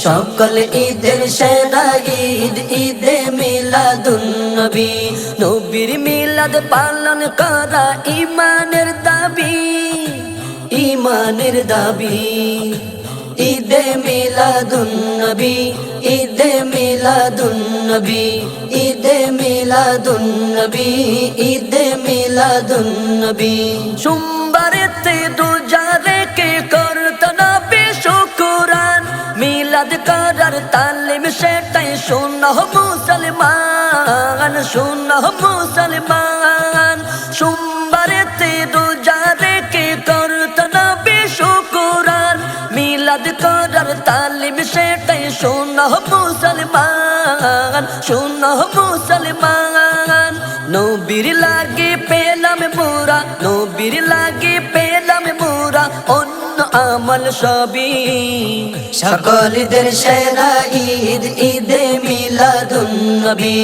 সকল ঈদের সেরা ঈদ ঈদে মিলাদুন্নবী। নবীর মিলাদ পালন করা ঈমানের দাবি, ঈমানের দাবি। ঈদে মিলাদুন্নবী, ঈদে মিলাদুন্নবী, ঈদে মিলাদুন্নবী, ঈদে মিলাদুন্নবী। সোমবারেতে রোজা রেখে করত নবী শুকরান, মিলাদ করার তালিম সেটাই শোনো মুসলমান, শোনো মুসলমান। সোমবারেতে রোজা রেখে করত নবী শুকরান, মিলাদ করার তালিম সেটাই শোনো মুসলমান, শোনো মুসলমান। নবীর লাগে পেলাম মোরা, নবীর লাগে পেলাম মোরা অন্য আমল সবই। সকল ঈদের সেরা ঈদ ঈদে মিলাদুন্নবী।